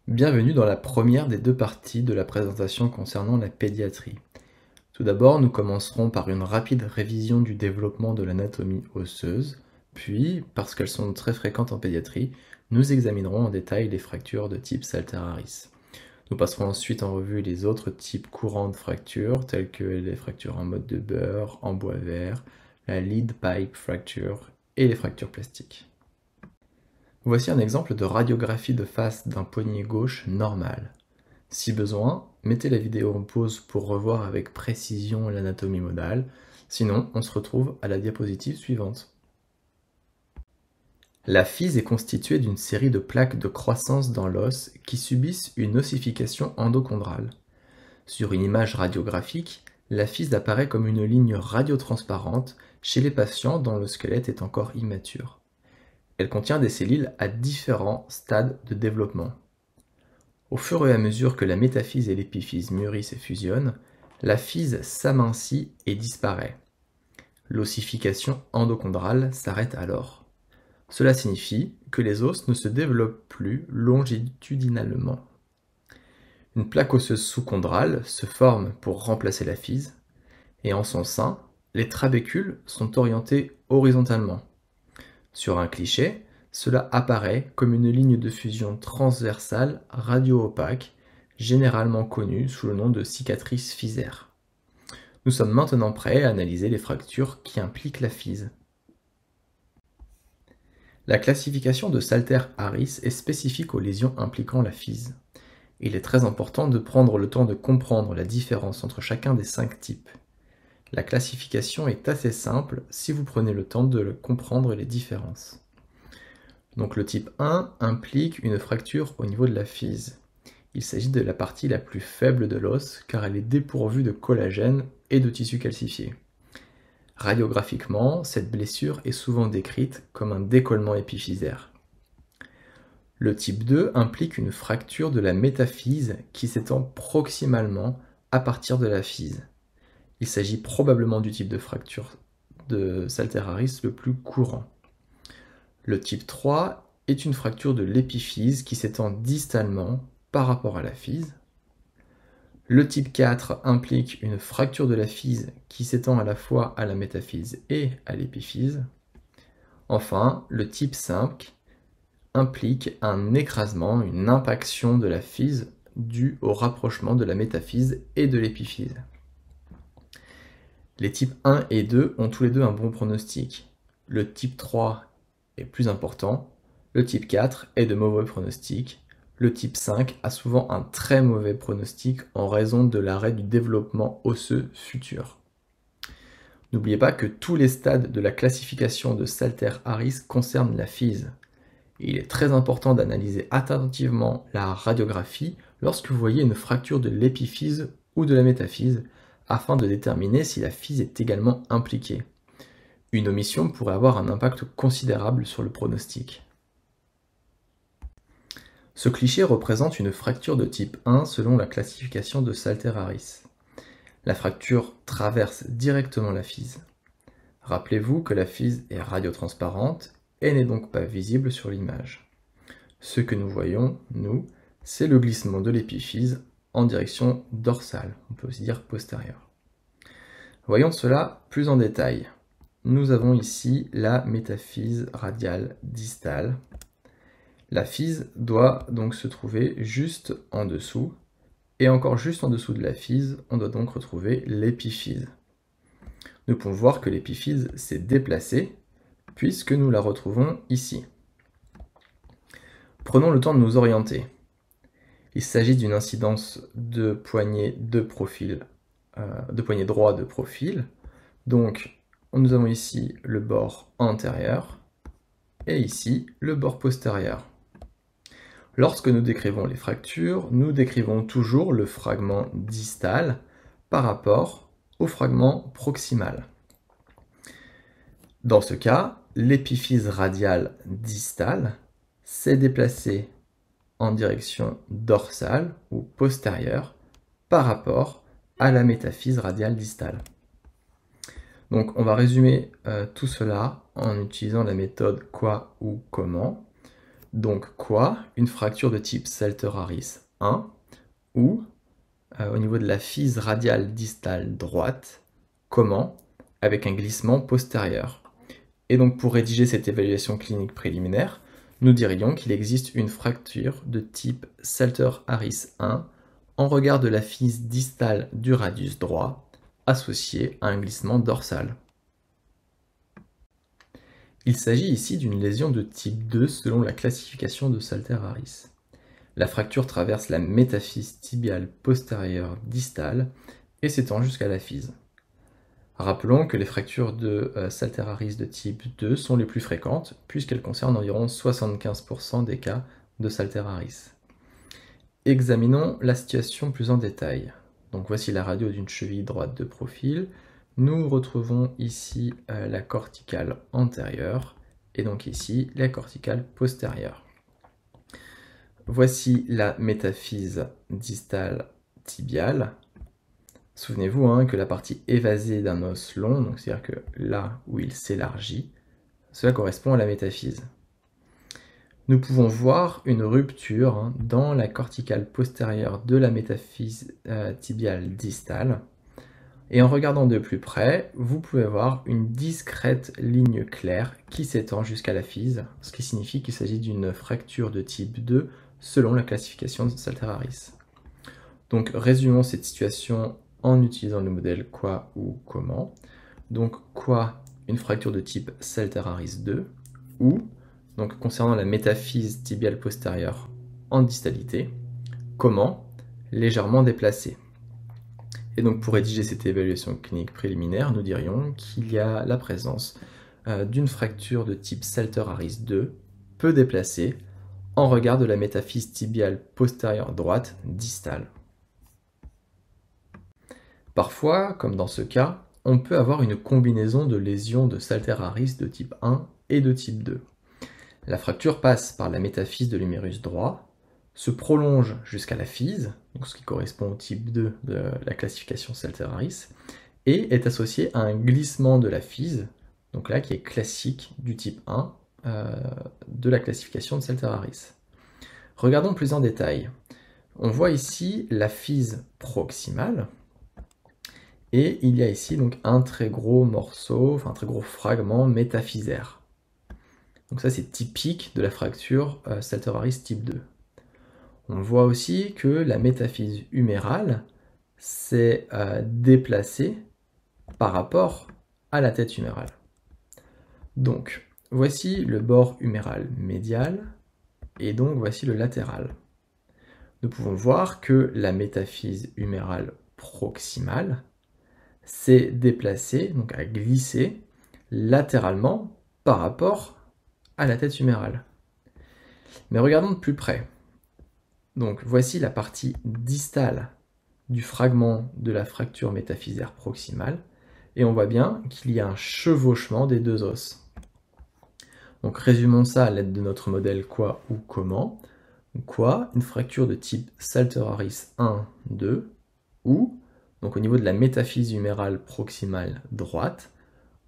Bienvenue dans la première des deux parties de la présentation concernant la pédiatrie. Tout d'abord, nous commencerons par une rapide révision du développement de l'anatomie osseuse, puis, parce qu'elles sont très fréquentes en pédiatrie, nous examinerons en détail les fractures de type Salter-Harris. Nous passerons ensuite en revue les autres types courants de fractures, tels que les fractures en mode de Burr, en bois vert, la lead pipe fracture et les fractures plastiques. Voici un exemple de radiographie de face d'un poignet gauche normal. Si besoin, mettez la vidéo en pause pour revoir avec précision l'anatomie modale, sinon on se retrouve à la diapositive suivante. La physe est constituée d'une série de plaques de croissance dans l'os qui subissent une ossification endochondrale. Sur une image radiographique, la physe apparaît comme une ligne radiotransparente chez les patients dont le squelette est encore immature. Elle contient des cellules à différents stades de développement. Au fur et à mesure que la métaphyse et l'épiphyse mûrissent et fusionnent, la physe s'amincit et disparaît. L'ossification endochondrale s'arrête alors. Cela signifie que les os ne se développent plus longitudinalement. Une plaque osseuse sous-chondrale se forme pour remplacer la physe, et en son sein, les trabécules sont orientés horizontalement. Sur un cliché, cela apparaît comme une ligne de fusion transversale radio-opaque, généralement connue sous le nom de cicatrice physaire. Nous sommes maintenant prêts à analyser les fractures qui impliquent la physe. La classification de Salter-Harris est spécifique aux lésions impliquant la physe. Il est très important de prendre le temps de comprendre la différence entre chacun des 5 types. La classification est assez simple si vous prenez le temps de comprendre les différences. Donc le type 1 implique une fracture au niveau de la physe. Il s'agit de la partie la plus faible de l'os car elle est dépourvue de collagène et de tissu calcifié. Radiographiquement, cette blessure est souvent décrite comme un décollement épiphysaire. Le type 2 implique une fracture de la métaphyse qui s'étend proximalement à partir de la physe. Il s'agit probablement du type de fracture de Salter-Harris le plus courant. Le type 3 est une fracture de l'épiphyse qui s'étend distalement par rapport à la physe. Le type 4 implique une fracture de la physe qui s'étend à la fois à la métaphyse et à l'épiphyse. Enfin, le type 5 implique un écrasement, une impaction de la physe due au rapprochement de la métaphyse et de l'épiphyse. Les types 1 et 2 ont tous les deux un bon pronostic. Le type 3 est plus important, le type 4 est de mauvais pronostic, le type 5 a souvent un très mauvais pronostic en raison de l'arrêt du développement osseux futur. N'oubliez pas que tous les stades de la classification de Salter-Harris concernent la physe. Il est très important d'analyser attentivement la radiographie lorsque vous voyez une fracture de l'épiphyse ou de la métaphyse afin de déterminer si la physe est également impliquée. Une omission pourrait avoir un impact considérable sur le pronostic. Ce cliché représente une fracture de type 1 selon la classification de Salter-Harris. La fracture traverse directement la physe. Rappelez-vous que la physe est radiotransparente et n'est donc pas visible sur l'image. Ce que nous voyons, nous, c'est le glissement de l'épiphyse en direction dorsale, on peut aussi dire postérieure. Voyons cela plus en détail. Nous avons ici la métaphyse radiale distale. La physe doit donc se trouver juste en dessous, et encore juste en dessous de la physe, on doit donc retrouver l'épiphyse. Nous pouvons voir que l'épiphyse s'est déplacée, puisque nous la retrouvons ici. Prenons le temps de nous orienter. Il s'agit d'une incidence de poignet droit de profil. Donc, nous avons ici le bord antérieur et ici le bord postérieur. Lorsque nous décrivons les fractures, nous décrivons toujours le fragment distal par rapport au fragment proximal. Dans ce cas, l'épiphyse radiale distale s'est déplacée en direction dorsale ou postérieure par rapport à la métaphyse radiale distale. Donc on va résumer tout cela en utilisant la méthode quoi ou comment. Donc quoi? Une fracture de type Salter-Harris 1 ou au niveau de la fise radiale distale droite, comment? Avec un glissement postérieur. Et donc pour rédiger cette évaluation clinique préliminaire, nous dirions qu'il existe une fracture de type Salter-Harris 1 en regard de la fise distale du radius droit associée à un glissement dorsal. Il s'agit ici d'une lésion de type 2 selon la classification de Salter-Harris. La fracture traverse la métaphyse tibiale postérieure distale et s'étend jusqu'à la fise. Rappelons que les fractures de Salter-Harris de type 2 sont les plus fréquentes puisqu'elles concernent environ 75% des cas de Salter-Harris. Examinons la situation plus en détail. Donc voici la radio d'une cheville droite de profil. Nous retrouvons ici la corticale antérieure et donc ici la corticale postérieure. Voici la métaphyse distale tibiale. Souvenez-vous que la partie évasée d'un os long, donc c'est-à-dire que là où il s'élargit, cela correspond à la métaphyse. Nous pouvons voir une rupture dans la corticale postérieure de la métaphyse tibiale distale. Et en regardant de plus près, vous pouvez voir une discrète ligne claire qui s'étend jusqu'à la fise, ce qui signifie qu'il s'agit d'une fracture de type 2 selon la classification de Salter-Harris. Donc résumons cette situation en utilisant le modèle quoi ou comment. Donc quoi? Une fracture de type Salter-Harris 2 ou, donc concernant la métaphyse tibiale postérieure en distalité, comment? Légèrement déplacée. Et donc pour rédiger cette évaluation clinique préliminaire, nous dirions qu'il y a la présence d'une fracture de type Salter-Harris 2, peu déplacée, en regard de la métaphyse tibiale postérieure droite distale. Parfois, comme dans ce cas, on peut avoir une combinaison de lésions de Salter-Harris de type 1 et de type 2. La fracture passe par la métaphyse de l'humérus droit, se prolonge jusqu'à la fise, donc ce qui correspond au type 2 de la classification Salter-Harris, et est associée à un glissement de la fise, donc là qui est classique du type 1 de la classification de Salter-Harris. Regardons plus en détail. On voit ici la fise proximale, et il y a ici donc un très gros morceau, enfin un très gros fragment métaphysaire. Donc ça c'est typique de la fracture Salter-Harris type 2. On voit aussi que la métaphyse humérale s'est déplacée par rapport à la tête humérale. Donc, voici le bord huméral médial et donc voici le latéral. Nous pouvons voir que la métaphyse humérale proximale s'est déplacée, donc a glissé latéralement par rapport à la tête humérale. Mais regardons de plus près. Donc voici la partie distale du fragment de la fracture métaphysaire proximale et on voit bien qu'il y a un chevauchement des deux os. Donc résumons ça à l'aide de notre modèle quoi ou comment. Quoi? Une fracture de type Salter-Harris 1, 2 ou, donc au niveau de la métaphyse humérale proximale droite,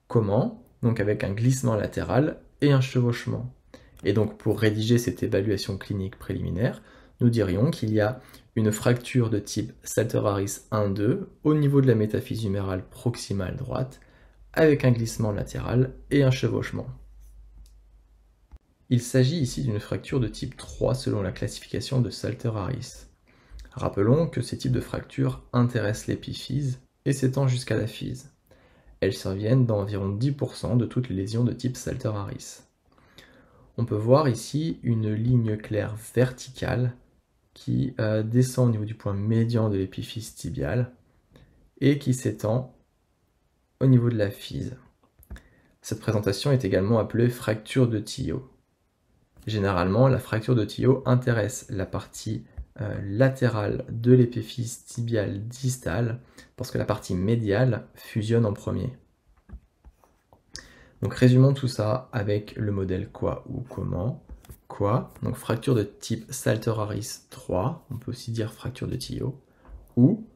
comment? Donc avec un glissement latéral et un chevauchement. Et donc pour rédiger cette évaluation clinique préliminaire, nous dirions qu'il y a une fracture de type Salter-Harris 1-2 au niveau de la métaphyse humérale proximale droite, avec un glissement latéral et un chevauchement. Il s'agit ici d'une fracture de type 3 selon la classification de Salter-Harris. Rappelons que ces types de fractures intéressent l'épiphyse et s'étendent jusqu'à la fise. Elles surviennent dans environ 10% de toutes les lésions de type Salter-Harris. On peut voir ici une ligne claire verticale qui descend au niveau du point médian de l'épiphyse tibiale et qui s'étend au niveau de la fise. Cette présentation est également appelée fracture de Tillot. Généralement, la fracture de Tillot intéresse la partie latérale de l'épiphyse tibiale distale parce que la partie médiale fusionne en premier. Donc résumons tout ça avec le modèle quoi ou comment. Quoi? Donc fracture de type Salter-Harris 3, on peut aussi dire fracture de Tillot, ou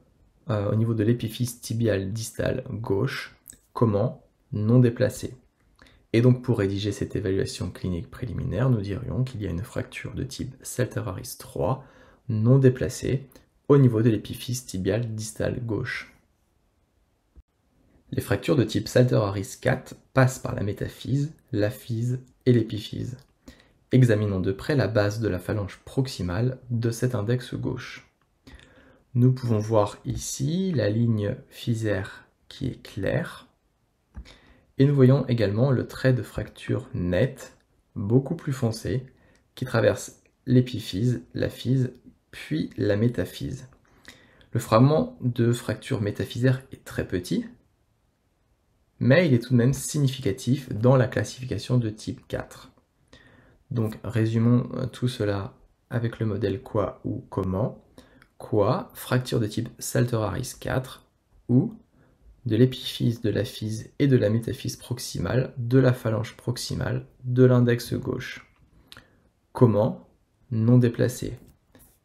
au niveau de l'épiphyse tibiale distale gauche, comment? Non déplacée. Et donc pour rédiger cette évaluation clinique préliminaire, nous dirions qu'il y a une fracture de type Salter-Harris 3 non déplacée au niveau de l'épiphyse tibiale distale gauche. Les fractures de type Salter-Harris 4 passent par la métaphyse, la physe et l'épiphyse. Examinons de près la base de la phalange proximale de cet index gauche. Nous pouvons voir ici la ligne physaire qui est claire, et nous voyons également le trait de fracture net, beaucoup plus foncé, qui traverse l'épiphyse, la physe, puis la métaphyse. Le fragment de fracture métaphysaire est très petit, mais il est tout de même significatif dans la classification de type 4. Donc résumons tout cela avec le modèle quoi ou comment. Quoi, fracture de type Salter-Harris 4, ou de l'épiphyse, de la physe et de la métaphyse proximale de la phalange proximale de l'index gauche. Comment, non déplacé.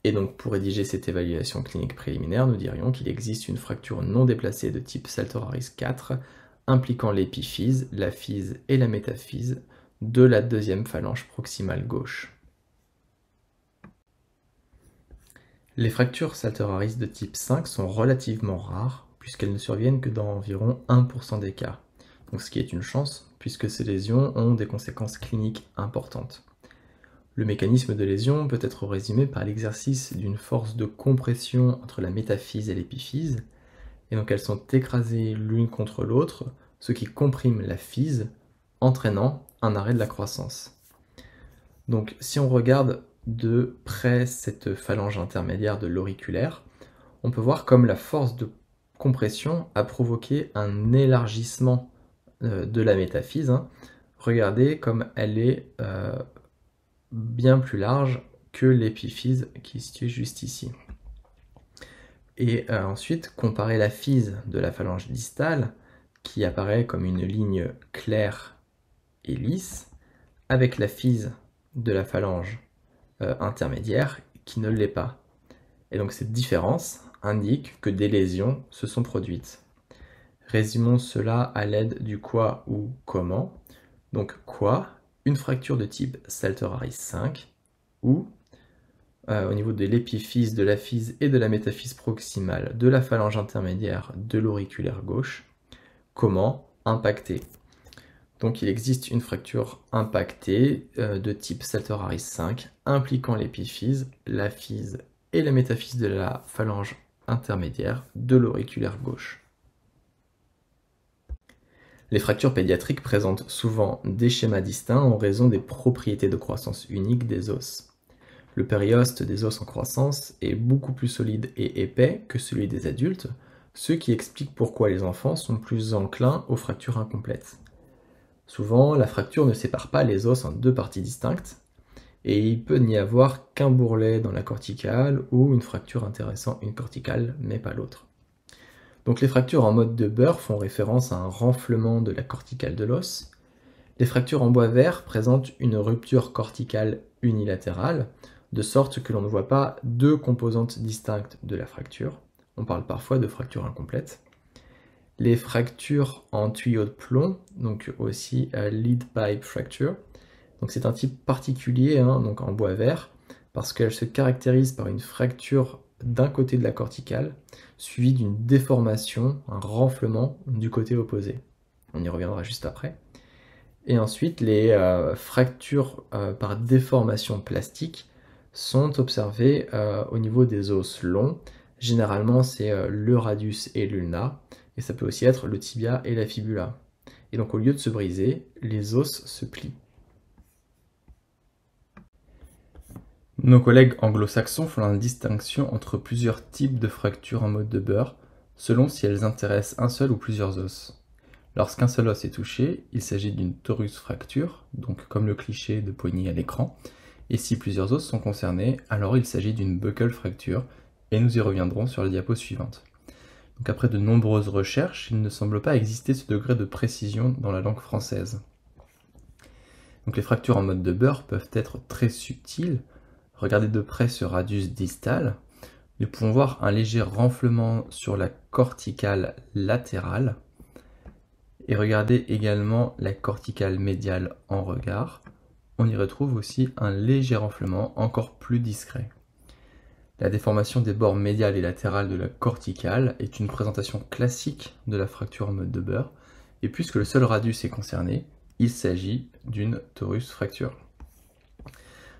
Et donc pour rédiger cette évaluation clinique préliminaire, nous dirions qu'il existe une fracture non déplacée de type Salter-Harris 4 impliquant l'épiphyse, la physe et la métaphyse de la deuxième phalange proximale gauche. Les fractures Salter-Harris de type 5 sont relativement rares puisqu'elles ne surviennent que dans environ 1% des cas, donc ce qui est une chance puisque ces lésions ont des conséquences cliniques importantes. Le mécanisme de lésion peut être résumé par l'exercice d'une force de compression entre la métaphyse et l'épiphyse, et donc elles sont écrasées l'une contre l'autre, ce qui comprime la physe, entraînant un arrêt de la croissance. Donc si on regarde de près cette phalange intermédiaire de l'auriculaire, on peut voir comme la force de compression a provoqué un élargissement de la métaphyse. Regardez comme elle est bien plus large que l'épiphyse qui est située juste ici. Et ensuite, comparer la physe de la phalange distale, qui apparaît comme une ligne claire et lisse, avec la physe de la phalange intermédiaire, qui ne l'est pas. Et donc cette différence indique que des lésions se sont produites. Résumons cela à l'aide du quoi ou comment. Donc quoi, une fracture de type Salter-Harris 5, ou au niveau de l'épiphyse, de la physe et de la métaphyse proximale de la phalange intermédiaire de l'auriculaire gauche. Comment, impactée. Donc il existe une fracture impactée de type Salter-Harris 5 impliquant l'épiphyse, la physe et la métaphyse de la phalange intermédiaire de l'auriculaire gauche. Les fractures pédiatriques présentent souvent des schémas distincts en raison des propriétés de croissance uniques des os. Le périoste des os en croissance est beaucoup plus solide et épais que celui des adultes, ce qui explique pourquoi les enfants sont plus enclins aux fractures incomplètes. Souvent, la fracture ne sépare pas les os en deux parties distinctes, et il peut n'y avoir qu'un bourrelet dans la corticale ou une fracture intéressant une corticale mais pas l'autre. Donc les fractures en mode de Burr font référence à un renflement de la corticale de l'os. Les fractures en bois vert présentent une rupture corticale unilatérale, de sorte que l'on ne voit pas deux composantes distinctes de la fracture. On parle parfois de fracture incomplète. Les fractures en tuyau de plomb, donc aussi lead pipe fracture, donc c'est un type particulier donc en bois vert, parce qu'elle se caractérise par une fracture d'un côté de la corticale, suivie d'une déformation, un renflement du côté opposé. On y reviendra juste après. Et ensuite, les fractures par déformation plastique sont observées au niveau des os longs. Généralement, c'est le radius et l'ulna, et ça peut aussi être le tibia et la fibula. Et donc, au lieu de se briser, les os se plient. Nos collègues anglo-saxons font la distinction entre plusieurs types de fractures en mode de Burr, selon si elles intéressent un seul ou plusieurs os. Lorsqu'un seul os est touché, il s'agit d'une torus fracture, donc comme le cliché de Poigny à l'écran, et si plusieurs os sont concernés, alors il s'agit d'une buccal fracture, et nous y reviendrons sur la diapo suivante. Donc après de nombreuses recherches, il ne semble pas exister ce degré de précision dans la langue française. Donc les fractures en mode de Burr peuvent être très subtiles. Regardez de près ce radius distal. Nous pouvons voir un léger renflement sur la corticale latérale. Et regardez également la corticale médiale en regard. On y retrouve aussi un léger renflement encore plus discret. La déformation des bords médial et latéral de la corticale est une présentation classique de la fracture en mode de Burr, et puisque le seul radius est concerné, il s'agit d'une torus fracture.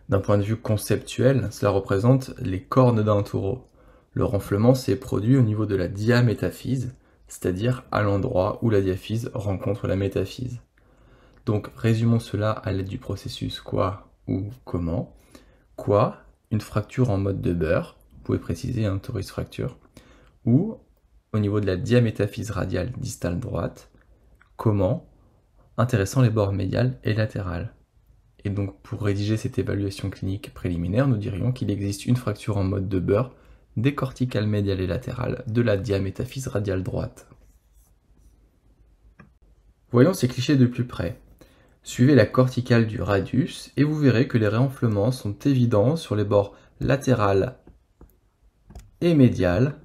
D'un point de vue conceptuel, cela représente les cornes d'un taureau. Le renflement s'est produit au niveau de la diamétaphyse, c'est-à-dire à l'endroit où la diaphyse rencontre la métaphyse. Donc résumons cela à l'aide du processus quoi ou comment. Quoi, une fracture en mode de Burr, vous pouvez préciser un torus fracture, ou au niveau de la diamétaphyse radiale distale droite. Comment, intéressant les bords médial et latéral. Et donc pour rédiger cette évaluation clinique préliminaire, nous dirions qu'il existe une fracture en mode de Burr des corticales médiales et latérales de la diamétaphyse radiale droite. Voyons ces clichés de plus près. Suivez la corticale du radius et vous verrez que les renflements sont évidents sur les bords latéral et médial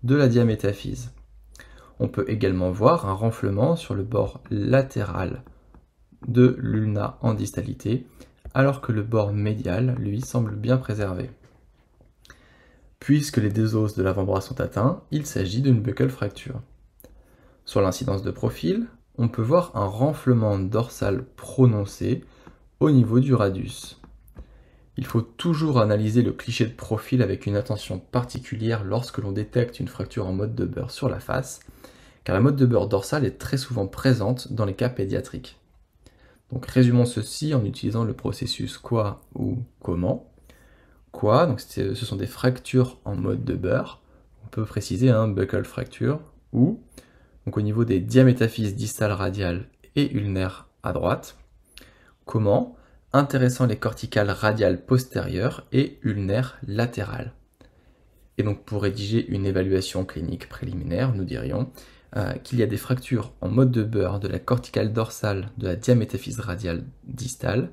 de la diamétaphyse. On peut également voir un renflement sur le bord latéral de l'ulna en distalité, alors que le bord médial, lui, semble bien préservé. Puisque les deux os de l'avant-bras sont atteints, il s'agit d'une buccal fracture. Sur l'incidence de profil, on peut voir un renflement dorsal prononcé au niveau du radius. Il faut toujours analyser le cliché de profil avec une attention particulière lorsque l'on détecte une fracture en mode de Burr sur la face, car la mode de Burr dorsale est très souvent présente dans les cas pédiatriques. Donc résumons ceci en utilisant le processus quoi ou comment. Quoi, donc ce sont des fractures en mode de Burr. On peut préciser un buccal fracture ou donc au niveau des diamétaphyses distales radiales et ulnaires à droite. Comment, intéressant les corticales radiales postérieures et ulnaires latérales. Et donc pour rédiger une évaluation clinique préliminaire, nous dirions qu'il y a des fractures en mode de Burr de la corticale dorsale de la diamétaphyse radiale distale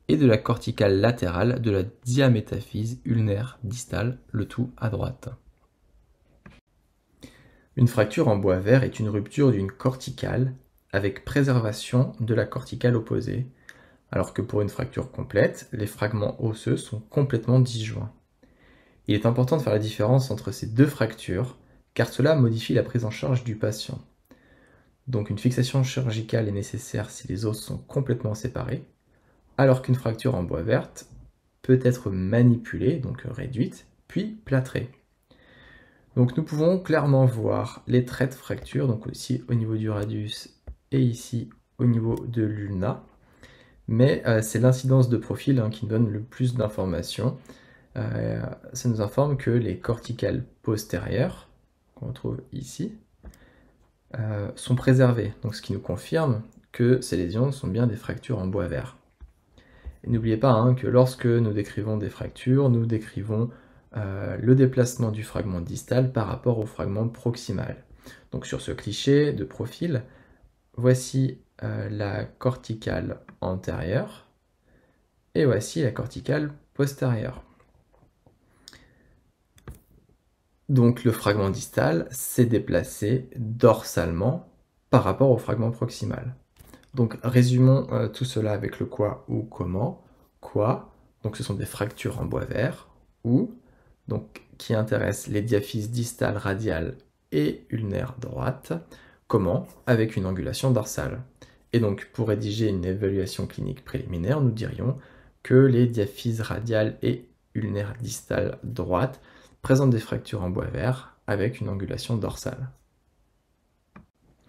et de la corticale latérale de la diamétaphyse ulnaire distale, le tout à droite. Une fracture en bois vert est une rupture d'une corticale avec préservation de la corticale opposée, alors que pour une fracture complète, les fragments osseux sont complètement disjoints. Il est important de faire la différence entre ces deux fractures, car cela modifie la prise en charge du patient. Donc une fixation chirurgicale est nécessaire si les os sont complètement séparés, alors qu'une fracture en bois verte peut être manipulée, donc réduite, puis plâtrée. Donc nous pouvons clairement voir les traits de fracture, donc aussi au niveau du radius et ici au niveau de l'ulna, mais c'est l'incidence de profil qui nous donne le plus d'informations. Ça nous informe que les corticales postérieures, qu'on retrouve ici, sont préservées, donc ce qui nous confirme que ces lésions sont bien des fractures en bois vert. Et n'oubliez pas que lorsque nous décrivons des fractures, nous décrivons le déplacement du fragment distal par rapport au fragment proximal. Donc sur ce cliché de profil, voici la corticale antérieure et voici la corticale postérieure. Donc le fragment distal s'est déplacé dorsalement par rapport au fragment proximal. Donc résumons tout cela avec le quoi ou comment. Quoi, donc ce sont des fractures en bois vert, ou, donc qui intéressent les diaphyses distales radiales et ulnaires droites. Comment, avec une angulation dorsale. Et donc pour rédiger une évaluation clinique préliminaire, nous dirions que les diaphyses radiales et ulnaires distales droites présentent des fractures en bois vert avec une angulation dorsale.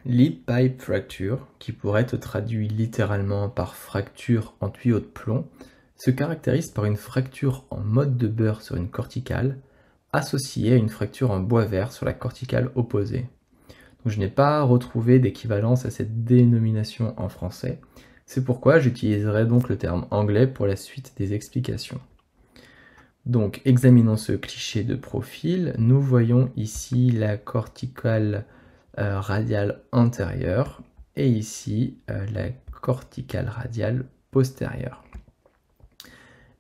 Lip pipe fracture, qui pourrait être traduit littéralement par fracture en tuyau de plomb, se caractérise par une fracture en mode de Burr sur une corticale, associée à une fracture en bois vert sur la corticale opposée. Donc, je n'ai pas retrouvé d'équivalence à cette dénomination en français, c'est pourquoi j'utiliserai donc le terme anglais pour la suite des explications. Donc, examinons ce cliché de profil. Nous voyons ici la corticale radiale antérieure et ici la corticale radiale postérieure.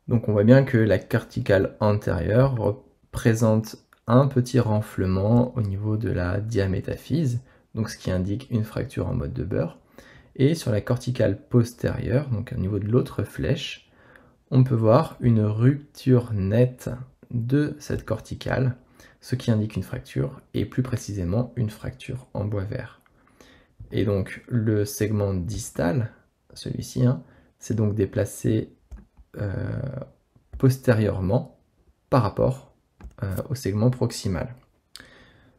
Donc, on voit bien que la corticale antérieure représente un petit renflement au niveau de la diamétaphyse, donc ce qui indique une fracture en mode de beurre. Et sur la corticale postérieure, donc au niveau de l'autre flèche, on peut voir une rupture nette de cette corticale, ce qui indique une fracture, et plus précisément une fracture en bois vert. Et donc le segment distal, celui-ci, s'est donc déplacé postérieurement par rapport au segment proximal.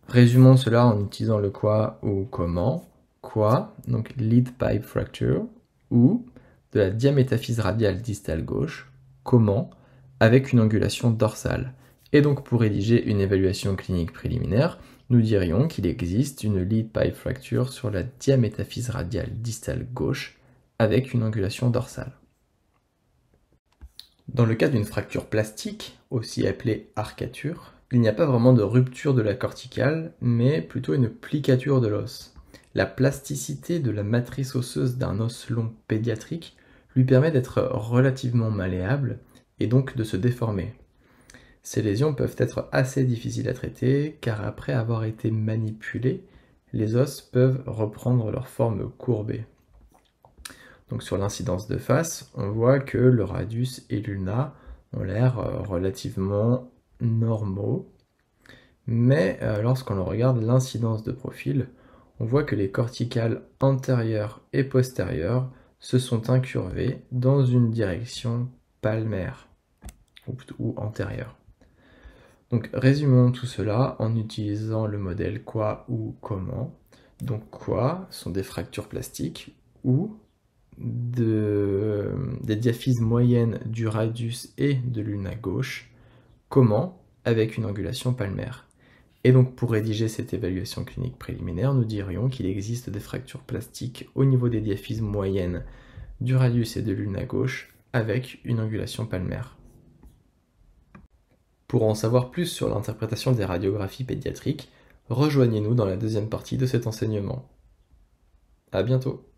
Résumons cela en utilisant le quoi ou comment. Quoi, donc lead pipe fracture, ou de la diamétaphyse radiale distale gauche, comment, avec une angulation dorsale. Et donc pour rédiger une évaluation clinique préliminaire, nous dirions qu'il existe une lead pipe fracture sur la diamétaphyse radiale distale gauche avec une angulation dorsale. Dans le cas d'une fracture plastique, aussi appelée arcature, il n'y a pas vraiment de rupture de la corticale, mais plutôt une plicature de l'os. La plasticité de la matrice osseuse d'un os long pédiatrique lui permet d'être relativement malléable et donc de se déformer. Ces lésions peuvent être assez difficiles à traiter car après avoir été manipulés, les os peuvent reprendre leur forme courbée. Donc sur l'incidence de face, on voit que le radius et l'ulna ont l'air relativement normaux, mais lorsqu'on regarde l'incidence de profil, on voit que les corticales antérieures et postérieures se sont incurvées dans une direction palmaire, ou antérieure. Donc résumons tout cela en utilisant le modèle quoi ou comment. Donc quoi sont des fractures plastiques ou des diaphyses moyennes du radius et de l'ulna gauche. Comment avec une angulation palmaire. Et donc pour rédiger cette évaluation clinique préliminaire, nous dirions qu'il existe des fractures plastiques au niveau des diaphyses moyennes du radius et de l'ulna gauche avec une angulation palmaire. Pour en savoir plus sur l'interprétation des radiographies pédiatriques, rejoignez-nous dans la deuxième partie de cet enseignement. À bientôt.